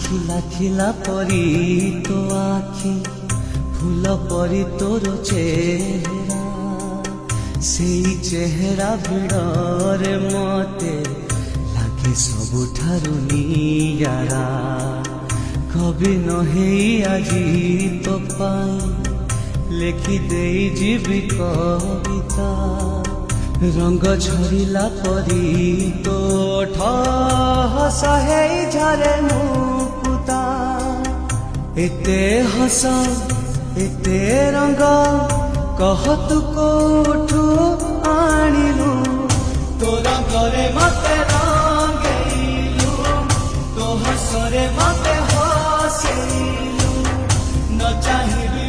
খিলা খিলা পরি তো আখি ফুল পরি তোর চেহারা সেই চেহারা ভিড়রে মতে লাগে ସବୁଠାରୁ ନିଆରା কবি নহেই আজি তো পাই লেখি দেই ଯିବି কবিতা রঙ ঝরিলা পরি তো হস হেই ঝরে মুকুতা এতে হস এতে রঙ কহ তু কোঠু আনিলু তো রঙরে মতে রঙেইলু তো হসরে মতে হসেইলু ন চাহিবি